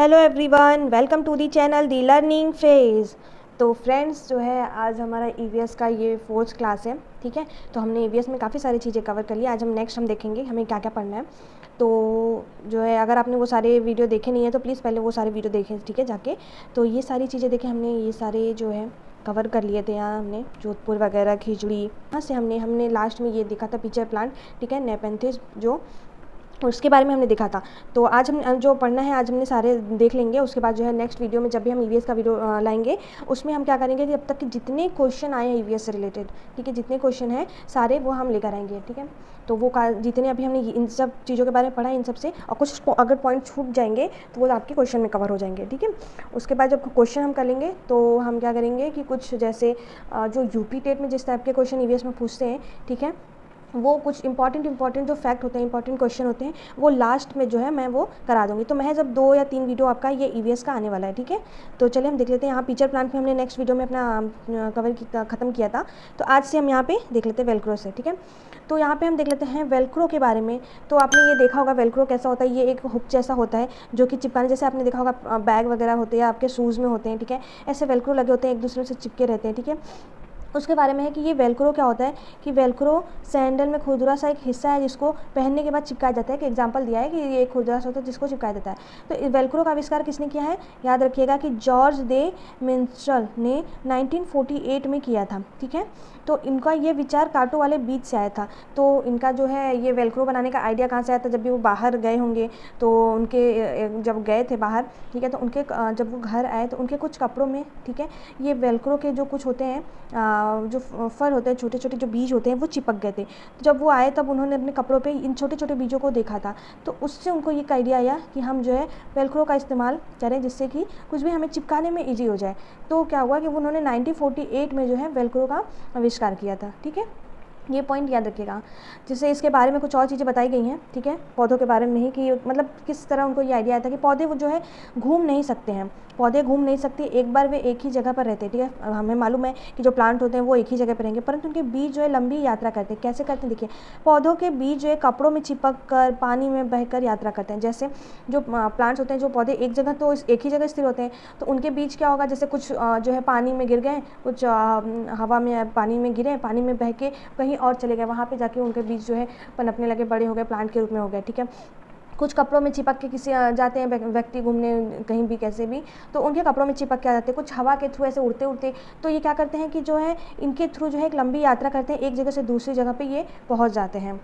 Hello everyone, welcome to the channel the learning phase. तो friends जो है आज हमारा ईवीएस का ये 4th क्लास है। ठीक है, तो हमने ईवीएस में काफ़ी सारी चीज़ें कवर कर ली। आज हम देखेंगे हमें क्या क्या पढ़ना है। तो जो है अगर आपने वो सारे वीडियो देखे नहीं है तो प्लीज़ पहले वो सारे वीडियो देखें, ठीक है, जाके। तो ये सारी चीज़ें देखें, हमने ये सारे जो है कवर कर लिए थे। यहाँ हमने जोधपुर वगैरह, खिचड़ी, यहाँ से हमने लास्ट में ये देखा था पिचर प्लांट, ठीक है, नेपेंथिस, जो उसके बारे में हमने देखा था। तो आज हम जो पढ़ना है आज हमने सारे देख लेंगे। उसके बाद जो है नेक्स्ट वीडियो में जब भी हम ईवीएस का वीडियो लाएंगे उसमें हम क्या करेंगे कि अब तक के जितने क्वेश्चन आए हैं ईवीएस से रिलेटेड, ठीक है, जितने क्वेश्चन हैं सारे वो हम लेकर आएंगे। ठीक है, तो वो जितने अभी हमने इन सब चीज़ों के बारे में पढ़ा, इन सब से और कुछ अगर पॉइंट छूट जाएंगे तो वो आपके क्वेश्चन में कवर हो जाएंगे। ठीक है, उसके बाद जब क्वेश्चन हम कर लेंगे तो हम क्या करेंगे कि कुछ जैसे जो यूपी टेट में जिस टाइप के क्वेश्चन ईवीएस में पूछते हैं, ठीक है, वो कुछ इंपॉर्टेंट जो फैक्ट होते हैं, इंपॉर्टेंट क्वेश्चन होते हैं, वो लास्ट में जो है मैं वो करा दूंगी। तो महज अब 2 या 3 वीडियो आपका ये ईवीएस का आने वाला है। ठीक है, तो चलिए हम देख लेते हैं। यहाँ पिक्चर प्लांट में हमने नेक्स्ट वीडियो में अपना ख़त्म किया था, तो आज से हम यहाँ पे देख लेते हैं वेलक्रो से। ठीक है, तो यहाँ पे हम देख लेते हैं वेलक्रो के बारे में। तो आपने ये देखा होगा वेलक्रो कैसा होता है। ये एक हुक जैसा होता है जो कि चिपकाने, जैसे आपने देखा होगा बैग वगैरह होते हैं, आपके शूज़ में होते हैं। ठीक है, ऐसे वेलक्रो लगे होते हैं, एक दूसरे से चिपके रहते हैं। ठीक है, उसके बारे में है कि ये वेलक्रो क्या होता है कि वेलक्रो सैंडल में खुरदुरा सा एक हिस्सा है जिसको पहनने के बाद चिपकाया जाता है। कि एग्जांपल दिया है कि ये एक खुरदुरा सा होता है जिसको चिपकाया जाता है। तो वेलक्रो का आविष्कार किसने किया है, याद रखिएगा कि जॉर्ज दे मिन्स्ट्रल ने 1948 में किया था। ठीक है, तो इनका ये विचार कांटों वाले बीज से आया था। तो इनका जो है ये वेलक्रो बनाने का आइडिया कहाँ से आया था, जब भी वो बाहर गए होंगे तो उनके जब गए थे बाहर, ठीक है, तो उनके जब वो घर आए तो उनके कुछ कपड़ों में, ठीक है, ये वेलक्रो के जो कुछ होते हैं जो फर होते हैं, छोटे छोटे जो बीज होते हैं, वो चिपक गए थे। तो जब वो आए तब उन्होंने अपने कपड़ों पे इन छोटे छोटे बीजों को देखा था। तो उससे उनको ये आइडिया आया कि हम जो है वेलक्रो का इस्तेमाल करें जिससे कि कुछ भी हमें चिपकाने में ईजी हो जाए। तो क्या हुआ कि उन्होंने 1948 में जो है वेलक्रो का आविष्कार किया था। ठीक है, ये पॉइंट याद रखिएगा। जैसे इसके बारे में कुछ और चीज़ें बताई गई हैं, ठीक है, पौधों के बारे में ही, कि मतलब किस तरह उनको ये आइडिया आया था कि पौधे वो जो है घूम नहीं सकते हैं, पौधे घूम नहीं सकते, एक बार वे एक ही जगह पर रहते हैं। ठीक है, हमें मालूम है कि जो प्लांट होते हैं वो एक ही जगह पर रहेंगे, परंतु उनके बीज जो है लंबी यात्रा करते हैं। कैसे करते हैं, देखिए, पौधों के बीज जो है कपड़ों में चिपक कर पानी में बहकर यात्रा करते हैं। जैसे जो प्लांट्स होते हैं, जो पौधे एक जगह तो एक ही जगह स्थिर होते हैं, तो उनके बीज क्या होगा, जैसे कुछ जो है पानी में गिर गए, कुछ हवा में पानी में गिरे, पानी में बह के कहीं और चले गए, वहाँ पे जाके उनके बीज जो है पनपने लगे, बड़े हो गए, प्लांट के रूप में हो गए। ठीक है, कुछ कपड़ों में चिपक के किसी जाते हैं व्यक्ति घूमने कहीं भी, कैसे भी, तो उनके कपड़ों में चिपक के आ जाते हैं, कुछ हवा के थ्रू ऐसे उड़ते उड़ते। तो ये क्या करते हैं कि जो है इनके थ्रू जो है एक लंबी यात्रा करते हैं, एक जगह से दूसरी जगह पे ये पहुंच जाते हैं।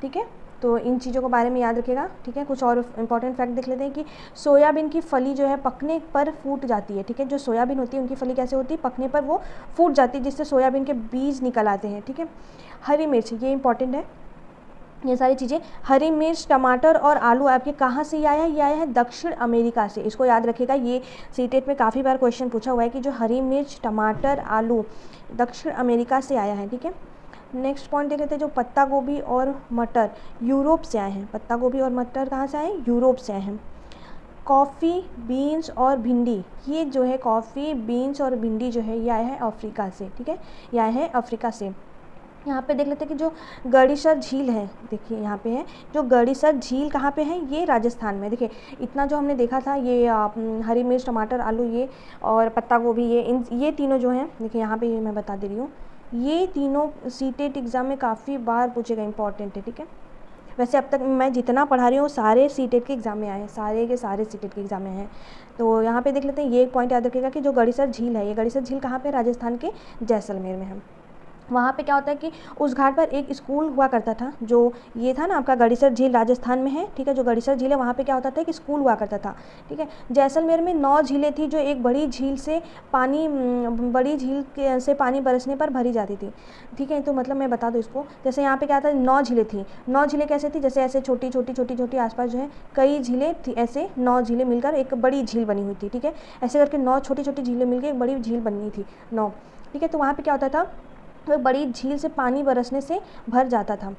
ठीक है, तो इन चीज़ों के बारे में याद रखिएगा। ठीक है, कुछ और इंपॉर्टेंट फैक्ट देख लेते हैं कि सोयाबीन की फली जो है पकने पर फूट जाती है। ठीक है, जो सोयाबीन होती है उनकी फली कैसे होती है, पकने पर वो फूट जाती है, जिससे सोयाबीन के बीज निकल आते हैं। ठीक है, हरी मिर्च, ये इंपॉर्टेंट है, ये सारी चीज़ें। हरी मिर्च, टमाटर और आलू आपके कहाँ से ये आया है, ये आया है दक्षिण अमेरिका से। इसको याद रखिएगा, ये सीटेट में काफ़ी बार क्वेश्चन पूछा हुआ है कि जो हरी मिर्च, टमाटर, आलू दक्षिण अमेरिका से आया है। ठीक है, नेक्स्ट पॉइंट देख लेते हैं, जो पत्ता गोभी और मटर यूरोप से आए हैं। पत्ता गोभी और मटर कहाँ से आए हैं, यूरोप से आए हैं। कॉफ़ी, बीन्स और भिंडी, ये जो है कॉफ़ी, बीन्स और भिंडी जो है ये आया है अफ्रीका से। ठीक है, ये आया है अफ्रीका से। यहाँ पे देख लेते हैं कि जो गड़ीसर झील है, देखिए यहाँ पे है, जो गड़ीसर झील कहाँ पे है, ये राजस्थान में। देखिए इतना जो हमने देखा था, ये हरी मिर्च, टमाटर, आलू, ये और पत्ता गोभी, ये तीनों जो हैं, देखिए यहाँ पे ये मैं बता दे रही हूँ, ये तीनों सीटेट एग्ज़ाम में काफ़ी बार पूछे गए, इंपॉर्टेंट है। ठीक है, वैसे अब तक मैं जितना पढ़ा रही हूँ सारे सीटेट के एग्ज़ाम में आए हैं, सारे के सारे सीटेट के एग्ज़ाम में हैं। तो यहाँ पे देख लेते हैं, ये एक पॉइंट याद रखिएगा कि जो गड़ीसर झील है, ये गड़ीसर झील कहाँ पे, राजस्थान के जैसलमेर में है। वहाँ पे क्या होता है कि उस घाट पर एक स्कूल हुआ करता था, जो ये था ना आपका गड़ीसर झील राजस्थान में है। ठीक है, जो गड़ीसर झील है वहाँ पे क्या होता था कि स्कूल हुआ करता था। ठीक है, जैसलमेर में 9 झीलें थी जो एक बड़ी झील से पानी बरसने पर भरी जाती थी। ठीक है, तो मतलब मैं बता दूँ इसको, जैसे यहाँ पे क्या था, 9 झीलें थी। 9 झीलें कैसे थी, जैसे ऐसे छोटी छोटी आसपास जो है कई झीलें थी, ऐसे 9 झीलें मिलकर एक बड़ी झील बनी हुई थी। ठीक है, ऐसे करके 9 छोटी छोटी झीलें मिलकर एक बड़ी झील बनी थी, 9। ठीक है, तो वहाँ पर क्या होता था, तो बड़ी झील से पानी बरसने से भर जाता था।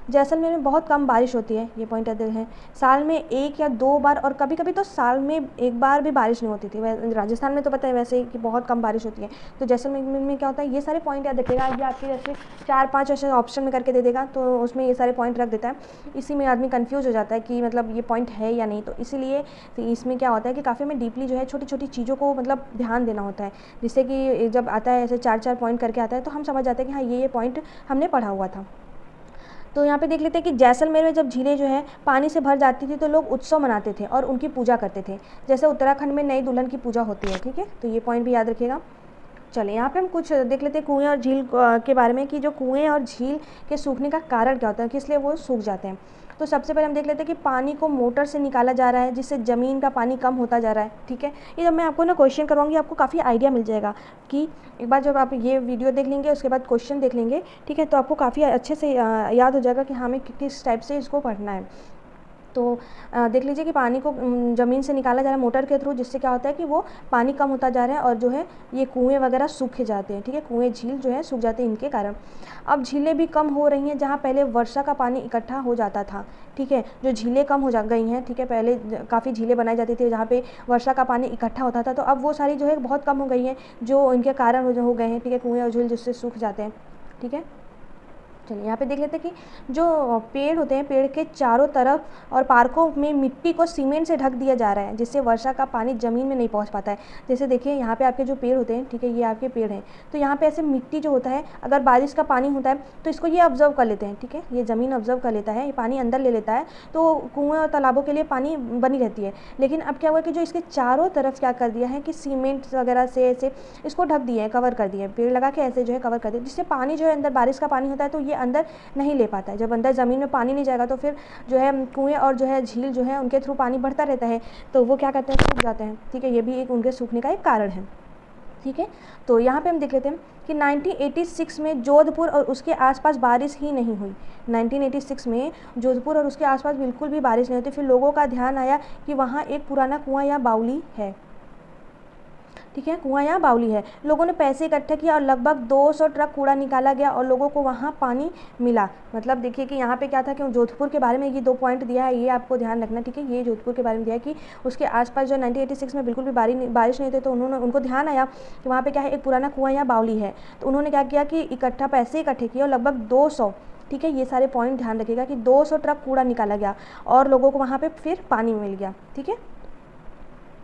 जैसलमेर में बहुत कम बारिश होती है, ये पॉइंट याद है। साल में 1 या 2 बार और कभी कभी तो साल में 1 बार भी बारिश नहीं होती थी। राजस्थान में तो पता है वैसे ही कि बहुत कम बारिश होती है। तो जैसलमेर में क्या होता है, ये सारे पॉइंट याद रखेगा। ये आपके जैसे 4-5 ऐसे ऑप्शन में करके दे देगा, तो उसमें ये सारे पॉइंट रख देता है। इसी में आदमी कन्फ्यूज़ हो जाता है कि मतलब ये पॉइंट है या नहीं। तो इसीलिए इसमें क्या होता है कि काफ़ी हमें डीपली जो है छोटी छोटी चीज़ों को मतलब ध्यान देना होता है, जिससे कि जब आता है ऐसे 4-4 पॉइंट करके आता है तो हम समझ जाते हैं कि हाँ ये पॉइंट हमने पढ़ा हुआ था। तो यहाँ पे देख लेते हैं कि जैसलमेर में जब झीलें जो है पानी से भर जाती थी तो लोग उत्सव मनाते थे और उनकी पूजा करते थे, जैसे उत्तराखंड में नई दुल्हन की पूजा होती है। ठीक है, तो ये पॉइंट भी याद रखिएगा। चलिए यहाँ पे हम कुछ देख लेते हैं कुएँ और झील के बारे में, कि जो कुएँ और झील के सूखने का कारण क्या होता है, किस लिए वो सूख जाते हैं। तो सबसे पहले हम देख लेते हैं कि पानी को मोटर से निकाला जा रहा है, जिससे ज़मीन का पानी कम होता जा रहा है। ठीक है, ये जब मैं आपको ना क्वेश्चन करवाऊंगी आपको काफ़ी आइडिया मिल जाएगा कि एक बार जब आप ये वीडियो देख लेंगे उसके बाद क्वेश्चन देख लेंगे, ठीक है, तो आपको काफ़ी अच्छे से याद हो जाएगा कि हमें किस टाइप से इसको पढ़ना है। तो देख लीजिए कि पानी को ज़मीन से निकाला जा रहा है मोटर के थ्रू, जिससे क्या होता है कि वो पानी कम होता जा रहा है और जो है ये कुएं वगैरह सूखे जाते हैं। ठीक है, कुएं झील जो है सूख जाते हैं इनके कारण। अब झीलें भी कम हो रही हैं, जहाँ पहले वर्षा का पानी इकट्ठा हो जाता था। ठीक है, जो झीलें कम हो जा गई हैं। ठीक है, पहले काफ़ी झीलें बनाई जाती थी जहाँ पे वर्षा का पानी इकट्ठा होता था, तो अब वो सारी जो है बहुत कम हो गई हैं, जो इनके कारण हो गए हैं। ठीक है, कुएँ और झील जिससे सूख जाते हैं। ठीक है, चलिए यहाँ पे देख लेते हैं कि जो पेड़ होते हैं, पेड़ के चारों तरफ और पार्कों में मिट्टी को सीमेंट से ढक दिया जा रहा है, जिससे वर्षा का पानी ज़मीन में नहीं पहुँच पाता है। जैसे देखिए यहाँ पे आपके जो पेड़ होते हैं, ठीक है, ये आपके पेड़ हैं, तो यहाँ पे ऐसे मिट्टी जो होता है, अगर बारिश का पानी होता है तो इसको ये ऑब्जर्व कर लेते हैं। ठीक है, ये ज़मीन ऑब्जर्व कर लेता है, ये पानी अंदर ले लेता है, तो कुएँ और तालाबों के लिए पानी बनी रहती है। लेकिन अब क्या हुआ कि जो इसके चारों तरफ क्या कर दिया है कि सीमेंट वगैरह से ऐसे इसको ढक दिए हैं, कवर कर दिए हैं, पेड़ लगा के ऐसे जो है कवर कर दिए, जिससे पानी जो है अंदर बारिश का पानी होता है तो ये अंदर नहीं ले पाता है। जब अंदर ज़मीन में पानी नहीं जाएगा तो फिर जो है कुएं और जो है झील जो है उनके थ्रू पानी बढ़ता रहता है, तो वो क्या करते हैं, सूख जाते हैं। ठीक है, ये भी एक उनके सूखने का एक कारण है। ठीक है, तो यहाँ पे हम देख लेते हैं कि 1986 में जोधपुर और उसके आसपास बारिश ही नहीं हुई। 1986 में जोधपुर और उसके आसपास बिल्कुल भी बारिश नहीं होती। फिर लोगों का ध्यान आया कि वहाँ एक पुराना कुआं या बावली है। ठीक है, कुआं या बावली है। लोगों ने पैसे इकट्ठे किया और लगभग 200 ट्रक कूड़ा निकाला गया और लोगों को वहाँ पानी मिला। मतलब देखिए कि यहाँ पे क्या था कि जोधपुर के बारे में ये 2 पॉइंट दिया है, ये आपको ध्यान रखना। ठीक है, ये जोधपुर के बारे में दिया है कि उसके आसपास जो 1986 में बिल्कुल भी बारिश नहीं थी, तो उनको ध्यान आया कि वहाँ पर क्या है, एक पुराना कुआं या बावली है। तो उन्होंने क्या किया कि पैसे इकट्ठे किए और लगभग 200, ठीक है, ये सारे पॉइंट ध्यान रखिएगा कि 200 ट्रक कूड़ा निकाला गया और लोगों को वहाँ पे फिर पानी मिल गया। ठीक है,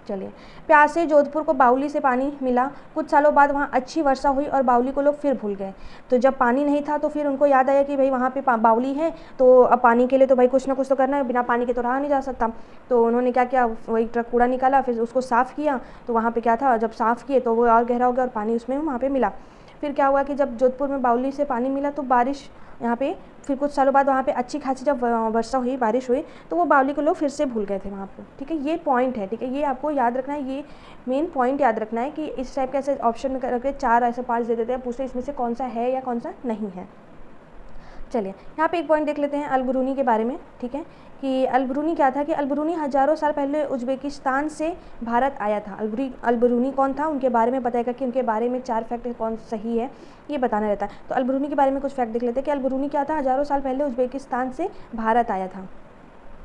चलिए, प्यासे जोधपुर को बावली से पानी मिला। कुछ सालों बाद वहाँ अच्छी वर्षा हुई और बावली को लोग फिर भूल गए। तो जब पानी नहीं था तो फिर उनको याद आया कि भाई वहाँ पे बावली है, तो अब पानी के लिए तो भाई कुछ ना कुछ तो करना है, बिना पानी के तो रहा नहीं जा सकता। तो उन्होंने क्या किया, वही ट्रक कूड़ा निकाला, फिर उसको साफ़ किया। तो वहाँ पर क्या था, जब साफ़ किए तो वो और गहरा हो गया और पानी उसमें वहाँ पर मिला। फिर क्या हुआ कि जब जोधपुर में बावली से पानी मिला तो बारिश यहाँ पे, फिर कुछ सालों बाद वहाँ पे अच्छी खासी जब वर्षा हुई, बारिश हुई, तो वो बावली को लोग फिर से भूल गए थे वहाँ पे। ठीक है, ये पॉइंट है। ठीक है, ये आपको याद रखना है, ये मेन पॉइंट याद रखना है कि इस टाइप के ऐसे ऑप्शन में करके 4 ऐसे पार्ट्स दे देते हैं, पूछते इसमें से कौन सा है या कौन सा नहीं है। चलिए यहाँ पे एक पॉइंट देख लेते हैं अल-बरूनी के बारे में। ठीक है, कि अल-बरूनी क्या था कि अल-बरूनी हज़ारों साल पहले उज़्बेकिस्तान से भारत आया था। अल-बरूनी कौन था, उनके बारे में बताएगा कि उनके बारे में 4 फैक्ट कौन सही है, ये बताना रहता है। तो अल-बरूनी के बारे में कुछ फैक्ट देख लेते हैं कि अल-बरूनी क्या था, हज़ारों साल पहले उज़्बेकिस्तान से भारत आया था।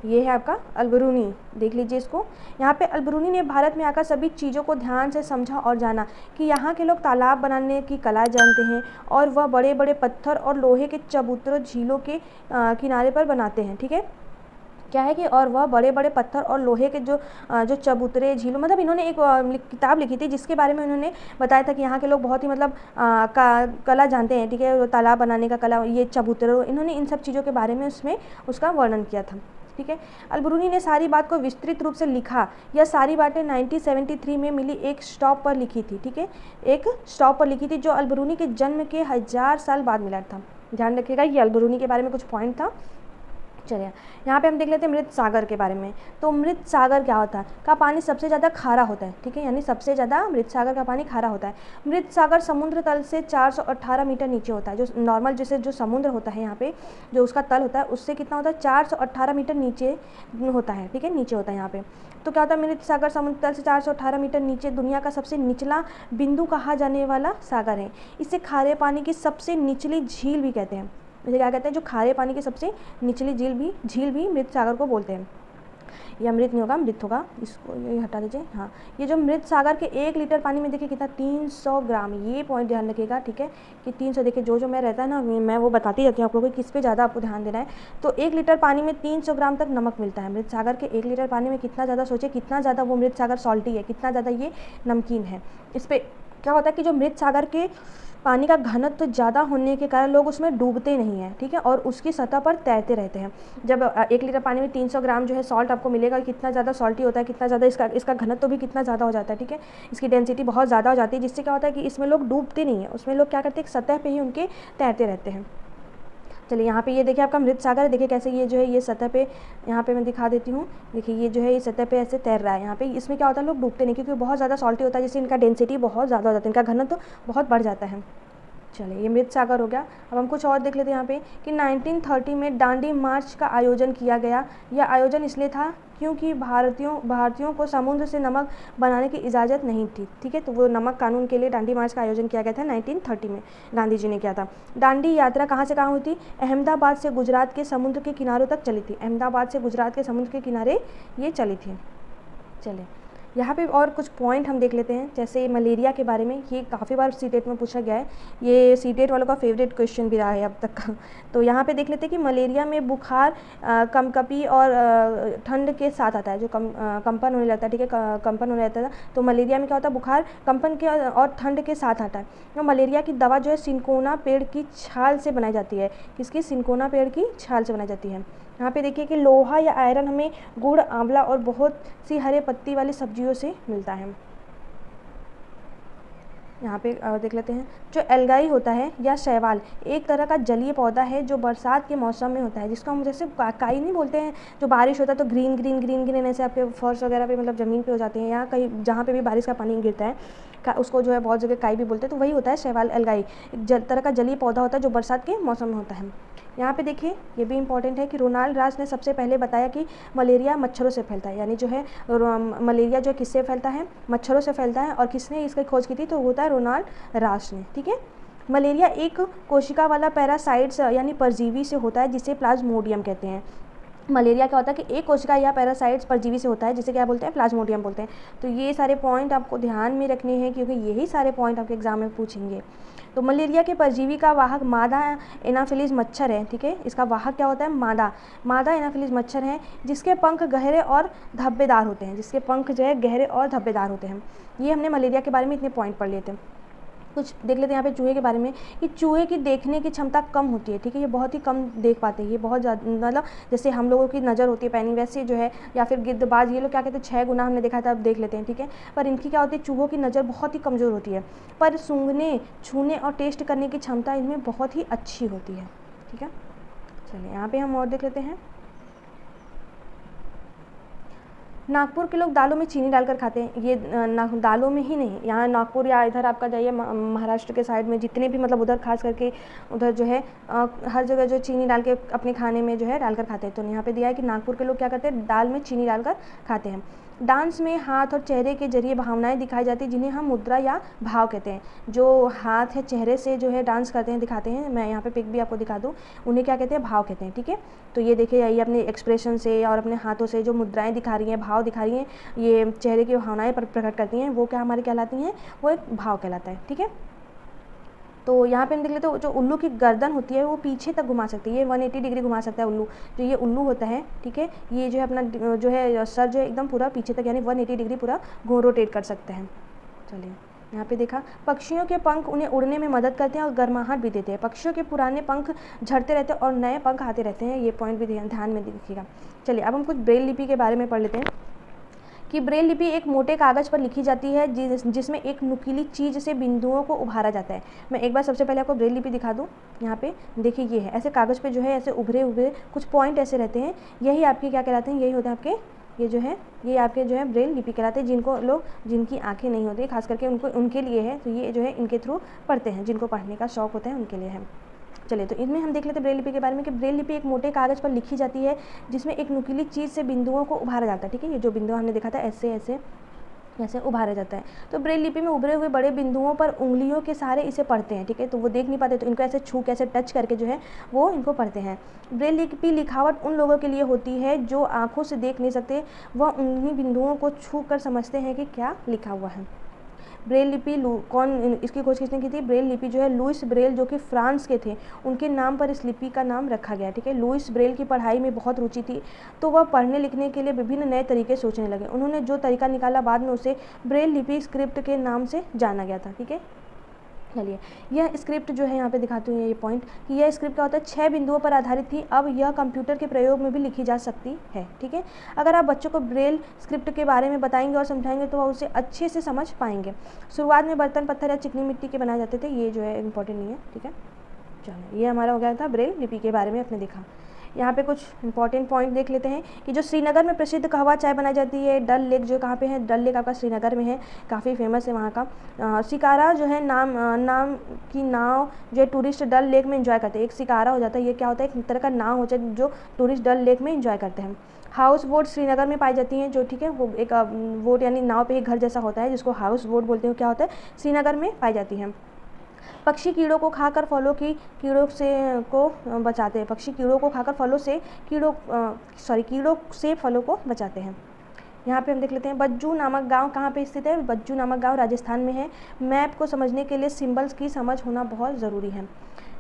ये है आपका अल-बरूनी, देख लीजिए इसको। यहाँ पे अल-बरूनी ने भारत में आकर सभी चीज़ों को ध्यान से समझा और जाना कि यहाँ के लोग तालाब बनाने की कला जानते हैं और वह बड़े बड़े पत्थर और लोहे के चबूतरे झीलों के किनारे पर बनाते हैं। ठीक है, क्या है कि और वह बड़े बड़े पत्थर और लोहे के जो चबूतरे झीलों, मतलब इन्होंने एक किताब लिखी थी जिसके बारे में उन्होंने बताया था कि यहाँ के लोग बहुत ही मतलब कला जानते हैं। ठीक है, तालाब बनाने का कला, ये चबूतरे, इन्होंने इन सब चीज़ों के बारे में उसमें उसका वर्णन किया था। ठीक है, अल-बरूनी ने सारी बात को विस्तृत रूप से लिखा। यह सारी बातें 1973 में मिली एक स्टॉप पर लिखी थी। ठीक है, एक स्टॉप पर लिखी थी जो अल-बरूनी के जन्म के 1000 साल बाद मिला था। ध्यान रखिएगा, ये अल-बरूनी के बारे में कुछ पॉइंट था। चलिए यहाँ पे हम देख लेते हैं मृत सागर के बारे में। तो मृत सागर क्या होता है, का पानी सबसे ज़्यादा खारा होता है। ठीक है, यानी सबसे ज़्यादा मृत सागर का पानी खारा होता है। मृत सागर समुद्र तल से 418 मीटर नीचे होता है। जो नॉर्मल जैसे जो समुद्र होता है यहाँ पे, जो उसका तल होता है उससे कितना होता है, 418 मीटर नीचे होता है। ठीक है, नीचे होता है यहाँ पे। तो क्या होता है, मृत सागर समुद्र तल से 418 मीटर नीचे दुनिया का सबसे निचला बिंदु कहा जाने वाला सागर है। इसे खारे पानी की सबसे निचली झील भी कहते हैं। इसे क्या कहते हैं, जो खारे पानी की सबसे निचली झील भी मृत सागर को बोलते हैं। ये अमृत नहीं होगा, मृत होगा, इसको ये हटा दीजिए। हाँ, ये जो मृत सागर के 1 लीटर पानी में देखिए कितना 300 ग्राम, ये पॉइंट ध्यान रखिएगा, ठीक है, कि 300, देखिए जो मैं रहता है ना, मैं वो बताती रहती हूँ आप लोगों को किस पे ज़्यादा आपको ध्यान देना है। तो 1 लीटर पानी में 300 ग्राम तक नमक मिलता है। मृत सागर के 1 लीटर पानी में कितना ज़्यादा, सोचिए कितना ज़्यादा वो मृत सागर सॉल्टी है, कितना ज़्यादा ये नमकीन है। इस पर क्या होता है कि जो मृत सागर के पानी का घनत्व ज़्यादा होने के कारण लोग उसमें डूबते नहीं हैं, ठीक है, और उसकी सतह पर तैरते रहते हैं। जब 1 लीटर पानी में 300 ग्राम जो है सॉल्ट आपको मिलेगा, कितना ज़्यादा सॉल्टी होता है, कितना ज़्यादा इसका घनत्व भी कितना ज़्यादा हो जाता है, ठीक है, इसकी डेंसिटी बहुत ज़्यादा हो जाती है, जिससे क्या होता है कि इसमें लोग डूबते नहीं हैं, उसमें लोग क्या करते हैं, सतह पर ही उनके तैरते रहते हैं। चलिए यहाँ पे ये देखिए आपका मृत सागर है, देखिए कैसे ये जो है ये सतह पे, यहाँ पे मैं दिखा देती हूँ, देखिए ये जो है ये सतह पे ऐसे तैर रहा है। यहाँ पे इसमें क्या होता है, लोग डूबते नहीं, क्योंकि बहुत ज़्यादा सॉल्टी होता है, जिससे इनका डेंसिटी बहुत ज़्यादा हो जाता है, इनका घनत्व बहुत बढ़ जाता है। चलिए ये मृत सागर हो गया। अब हम कुछ और देख लेते हैं यहाँ पे कि 1930 में दांडी मार्च का आयोजन किया गया। यह आयोजन इसलिए था क्योंकि भारतीयों को समुद्र से नमक बनाने की इजाज़त नहीं थी, ठीक है, तो वो नमक कानून के लिए दांडी मार्च का आयोजन किया गया था 1930 में, गांधी जी ने किया था। दांडी यात्रा कहाँ से कहाँ हुई थी, अहमदाबाद से गुजरात के समुद्र के किनारों तक चली थी, अहमदाबाद से गुजरात के समुद्र के किनारे ये चली थी। चलिए यहाँ पे और कुछ पॉइंट हम देख लेते हैं, जैसे मलेरिया के बारे में, ये काफ़ी बार सीटेट में पूछा गया है, ये सीटेट वालों का फेवरेट क्वेश्चन भी रहा है अब तक का। तो यहाँ पे देख लेते हैं कि मलेरिया में बुखार, कंपकपी और ठंड के साथ आता है, जो कंपन होने लगता है, ठीक है, कंपन होने लगता है। तो मलेरिया में क्या होता है, बुखार, कंपन के और ठंड के साथ आता है। तो मलेरिया की दवा जो है सिनकोना पेड़ की छाल से बनाई जाती है, किसकी, सिनकोना पेड़ की छाल से बनाई जाती है। यहाँ पे देखिए कि लोहा या आयरन हमें गुड़, आंवला और बहुत सी हरे पत्ती वाली सब्जियों से मिलता है। यहाँ पे देख लेते हैं, जो एल्गाई होता है या शैवाल एक तरह का जलीय पौधा है जो बरसात के मौसम में होता है, जिसको हम जैसे काई नहीं बोलते हैं, जो बारिश होता है तो ग्रीन ग्रीन ग्रीन ग्रीन ऐसे आपके फर्श वगैरह पे मतलब ज़मीन पे हो जाते हैं, या कहीं जहाँ पे भी बारिश का पानी गिरता है उसको जो है बहुत जगह काई भी बोलते हैं, तो वही होता है शैवाल, एल्गाई, एक तरह का जलीय पौधा होता है जो बरसात के मौसम में होता है। यहाँ पे देखिए ये भी इंपॉर्टेंट है कि रोनाल्ड रास ने सबसे पहले बताया कि मलेरिया मच्छरों से फैलता है, यानी जो है मलेरिया जो किससे फैलता है, मच्छरों से फैलता है, और किसने इसकी खोज की थी, तो होता है रोनाल्ड रास ने, ठीक है। मलेरिया एक कोशिका वाला पैरासाइट्स यानी परजीवी से होता है, जिसे प्लाज्मोडियम कहते हैं। मलेरिया क्या होता है कि एक कोशिका या पैरासाइट्स परजीवी से होता है, जिसे क्या बोलते हैं, प्लाज्मोडियम बोलते हैं। तो ये सारे पॉइंट आपको ध्यान में रखने हैं, क्योंकि यही सारे पॉइंट आपके एग्जाम में पूछेंगे। तो मलेरिया के परजीवी का वाहक मादा एनाफिलीज मच्छर है, ठीक है, इसका वाहक क्या होता है, मादा एनाफिलीज मच्छर है, जिसके पंख गहरे और धब्बेदार होते हैं, जिसके पंख जो है गहरे और धब्बेदार होते हैं। ये हमने मलेरिया के बारे में इतने पॉइंट पढ़ लिए थे। कुछ देख लेते हैं यहाँ पे चूहे के बारे में, कि चूहे की देखने की क्षमता कम होती है, ठीक है, ये बहुत ही कम देख पाते हैं, ये बहुत ज़्यादा, मतलब जैसे हम लोगों की नज़र होती है पैनी, वैसे जो है, या फिर गिद्धबाज, ये लोग क्या कहते हैं 6 गुना हमने देखा था, अब देख लेते हैं, ठीक है, पर इनकी क्या होती है, चूहों की नज़र बहुत ही कमज़ोर होती है, पर सूंघने, छूने और टेस्ट करने की क्षमता इनमें बहुत ही अच्छी होती है, ठीक है। चलिए यहाँ पर हम और देख लेते हैं, नागपुर के लोग दालों में चीनी डालकर खाते हैं। ये दालों में ही नहीं, यहाँ नागपुर या इधर आपका जाइए महाराष्ट्र के साइड में, जितने भी मतलब उधर खास करके उधर जो है हर जगह जो चीनी डाल के अपने खाने में जो है डालकर खाते हैं। तो यहाँ पे दिया है कि नागपुर के लोग क्या करते हैं, दाल में चीनी डालकर खाते हैं। डांस में हाथ और चेहरे के जरिए भावनाएं दिखाई जाती हैं, जिन्हें हम मुद्रा या भाव कहते हैं। जो हाथ है चेहरे से जो है डांस करते हैं, दिखाते हैं, मैं यहाँ पे पिक भी आपको दिखा दूँ, उन्हें क्या कहते हैं, भाव कहते हैं, ठीक है। तो ये देखिए, ये अपने एक्सप्रेशन से और अपने हाथों से जो मुद्राएं दिखा रही हैं, भाव दिखा रही हैं, ये चेहरे की भावनाएं प्रकट करती हैं, वो क्या हमारी कहलाती हैं, वो एक भाव कहलाता है, ठीक है। तो यहाँ पे हम देख लेते हैं, जो उल्लू की गर्दन होती है वो पीछे तक घुमा सकती है, ये 180 डिग्री घुमा सकता है उल्लू, जो ये उल्लू होता है, ठीक है, ये जो है अपना जो है सर जो है एकदम पूरा पीछे तक यानी 180 डिग्री पूरा रोटेट कर सकते हैं। चलिए यहाँ पे देखा, पक्षियों के पंख उन्हें उड़ने में मदद करते हैं और गर्माहट भी देते हैं। पक्षियों के पुराने पंख झड़ते रहते हैं और नए पंख आते रहते हैं, ये पॉइंट भी ध्यान में देखिएगा। चलिए अब हम कुछ ब्रेल लिपि के बारे में पढ़ लेते हैं, कि ब्रेल लिपि एक मोटे कागज़ पर लिखी जाती है, जिसमें एक नुकीली चीज़ से बिंदुओं को उभारा जाता है। मैं एक बार सबसे पहले आपको ब्रेल लिपि दिखा दूँ। यहाँ पे देखिए ये है, ऐसे कागज़ पे जो है ऐसे उभरे हुए कुछ पॉइंट ऐसे रहते हैं, यही आपके क्या कहलाते हैं, यही होते हैं आपके, ये जो है ये आपके जो है ब्रेल लिपि कहलाते हैं। जिनको लोग, जिनकी आँखें नहीं होती, खास करके उनके लिए है, तो ये जो है इनके थ्रू पढ़ते हैं, जिनको पढ़ने का शौक़ होता है उनके लिए है। चलिए तो इनमें हम देख लेते हैं ब्रेल लिपि के बारे में, कि ब्रेल लिपि एक मोटे कागज़ पर लिखी जाती है, जिसमें एक नुकीली चीज़ से बिंदुओं को उभारा जाता है, ठीक है। ये जो बिंदु हमने देखा था ऐसे ऐसे, ऐसे उभारा जाता है। तो ब्रेल लिपि में उभरे हुए बड़े बिंदुओं पर उंगलियों के सहारे इसे पढ़ते हैं, ठीक है। तो वो देख नहीं पाते तो इनको ऐसे छू के ऐसे टच करके जो है वो इनको पढ़ते हैं। ब्रेल लिपि लिखावट उन लोगों के लिए होती है जो आँखों से देख नहीं सकते, वह उन्हीं बिंदुओं को छू कर समझते हैं कि क्या लिखा हुआ है। ब्रेल लिपि कौन इसकी खोज किसने की थी? ब्रेल लिपि जो है लुइस ब्रेल, जो कि फ्रांस के थे, उनके नाम पर इस लिपि का नाम रखा गया, ठीक है। लुइस ब्रेल की पढ़ाई में बहुत रुचि थी, तो वह पढ़ने लिखने के लिए विभिन्न नए तरीके सोचने लगे। उन्होंने जो तरीका निकाला बाद में उसे ब्रेल लिपि स्क्रिप्ट के नाम से जाना गया था, ठीक है। चलिए, यह स्क्रिप्ट जो है यहाँ पे दिखाती हूँ ये पॉइंट कि यह स्क्रिप्ट क्या होता है, 6 बिंदुओं पर आधारित थी। अब यह कंप्यूटर के प्रयोग में भी लिखी जा सकती है, ठीक है। अगर आप बच्चों को ब्रेल स्क्रिप्ट के बारे में बताएंगे और समझाएंगे तो वह उसे अच्छे से समझ पाएंगे। शुरुआत में बर्तन पत्थर या चिकनी मिट्टी के बनाए जाते थे, ये जो है इंपॉर्टेंट नहीं है, ठीक है। चलो, ये हमारा हो गया था ब्रेल लिपि के बारे में आपने देखा। यहाँ पे कुछ इंपॉर्टेंट पॉइंट देख लेते हैं कि जो श्रीनगर में प्रसिद्ध कहवा चाय बनाई जाती है, डल लेक जो कहाँ पे है, डल लेक आपका श्रीनगर में है, काफ़ी फेमस है वहाँ का। शिकारा जो है नाम की नाव जो है टूरिस्ट डल लेक में एंजॉय करते हैं। एक शिकारा हो जाता है, ये क्या होता है, एक तरह का नाव होता है जो टूरिस्ट डल लेक में एंजॉय करते हैं। हाउस बोट श्रीनगर में पाई जाती हैं, जो ठीक है वो एक बोट यानी नाव पे एक घर जैसा होता है जिसको हाउस बोट बोलते हैं, क्या होता है, श्रीनगर में पाई जाती है। पक्षी कीड़ों को खाकर फलों की कीड़ों से को बचाते हैं। पक्षी कीड़ों को खाकर कीड़ों से फलों को बचाते हैं। यहाँ पे हम देख लेते हैं बज्जू नामक गांव कहाँ पे स्थित है। बज्जू नामक गांव राजस्थान में है। मैप को समझने के लिए सिंबल्स की समझ होना बहुत ज़रूरी है।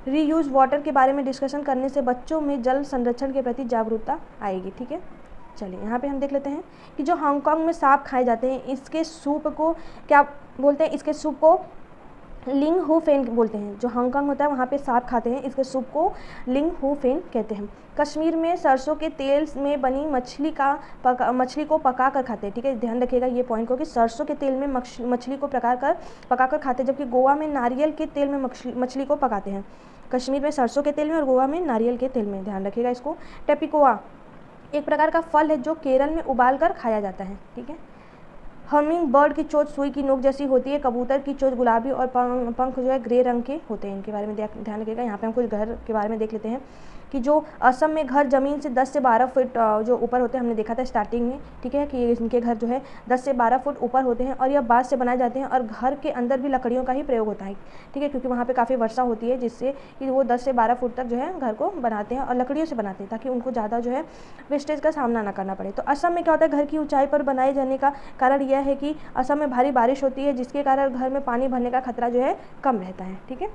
रीयूज वाटर के बारे में डिस्कशन करने से बच्चों में जल संरक्षण के प्रति जागरूकता आएगी, ठीक है। चलिए, यहाँ पे हम देख लेते हैं कि जो हांगकांग में सांप खाए जाते हैं, इसके सूप को क्या बोलते हैं, इसके सूप को लिंग हु फेन बोलते हैं। जो हांगकांग होता है वहाँ पे सांप खाते हैं, इसके सूप को लिंग हु फेन कहते हैं। कश्मीर में सरसों के तेल में बनी मछली को पका कर खाते हैं, ठीक है। ध्यान रखिएगा ये पॉइंट को कि सरसों के तेल में मछली को पका कर खाते हैं, जबकि गोवा में नारियल के तेल में मछली को पकाते हैं। कश्मीर में सरसों के तेल में और गोवा में नारियल के तेल में, ध्यान रखिएगा इसको। टेपिकोआ एक प्रकार का फल है जो केरल में उबाल कर खाया जाता है, ठीक है। हमिंग बर्ड की चोंच सुई की नोक जैसी होती है। कबूतर की चोंच गुलाबी और पंख जो है ग्रे रंग के होते हैं। इनके बारे में ध्यान रखिएगा। यहाँ पे हम कुछ घर के बारे में देख लेते हैं कि जो असम में घर ज़मीन से 10 से 12 फुट जो ऊपर होते हैं, हमने देखा था स्टार्टिंग में, ठीक है, कि इनके घर जो है 10 से 12 फुट ऊपर होते हैं और यह बाँस से बनाए जाते हैं और घर के अंदर भी लकड़ियों का ही प्रयोग होता है, ठीक है, क्योंकि वहाँ पे काफ़ी वर्षा होती है जिससे कि वो 10 से 12 फुट तक जो है घर को बनाते हैं और लकड़ियों से बनाते हैं ताकि उनको ज़्यादा जो है वेस्टेज का सामना ना करना पड़े। तो असम में क्या होता है, घर की ऊंचाई पर बनाए जाने का कारण यह है कि असम में भारी बारिश होती है जिसके कारण घर में पानी भरने का खतरा जो है कम रहता है, ठीक है।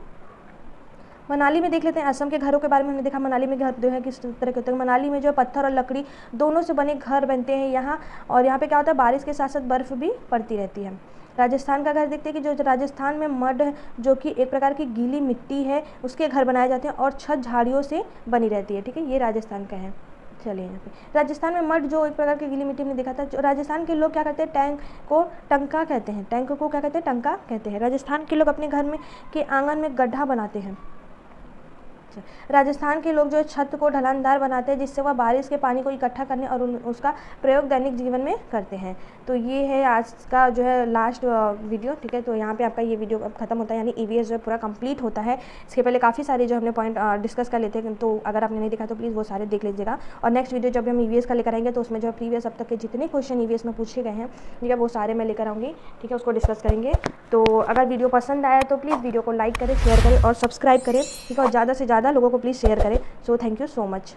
मनाली में देख लेते हैं असम के घरों के बारे में। हमने देखा मनाली में घर जो है किस तरह के होते हैं। मनाली में जो है पत्थर और लकड़ी दोनों से बने घर बनते हैं यहाँ, और यहाँ पे क्या होता है, बारिश के साथ साथ बर्फ़ भी पड़ती रहती है। राजस्थान का घर देखते हैं कि जो राजस्थान में मड जो कि एक प्रकार की गीली मिट्टी है उसके घर बनाए जाते हैं और छत झाड़ियों से बनी रहती है, ठीक है, ये राजस्थान का है। चलिए, यहाँ पे राजस्थान में मड जो एक प्रकार की गीली मिट्टी में देखा था। जो राजस्थान के लोग क्या करते हैं, टैंक को टंका कहते हैं। टैंक को क्या कहते हैं, टंका कहते हैं। राजस्थान के लोग अपने घर में के आंगन में गड्ढा बनाते हैं। राजस्थान के लोग जो है छत को ढलानदार बनाते हैं जिससे वह बारिश के पानी को इकट्ठा करने और उसका प्रयोग दैनिक जीवन में करते हैं। तो ये है आज का जो है लास्ट वीडियो, ठीक है। तो यहाँ पे आपका ये वीडियो अब खत्म होता है, यानी ईवीएस जो है पूरा कंप्लीट होता है। इसके पहले काफ़ी सारे जो हमने पॉइंट डिस्कस कर लेते हैं, तो अगर आपने नहीं देखा तो प्लीज़ वो सारे देख लीजिएगा। और नेक्स्ट वीडियो जब हम ईवीएस का लेकर आएंगे तो उसमें जो प्रीवियस अब तक के जितने क्वेश्चन ईवीएस में पूछे गए हैं, ठीक है, वो सारे मैं लेकर आऊँगी, ठीक है, उसको डिस्कस करेंगे। तो अगर वीडियो पसंद आया तो प्लीज़ वीडियो को लाइक करें, शेयर करें और सब्सक्राइब करें, ठीक है, और ज़्यादा से ज़्यादा लोगों को प्लीज़ शेयर करें। So thank you so much.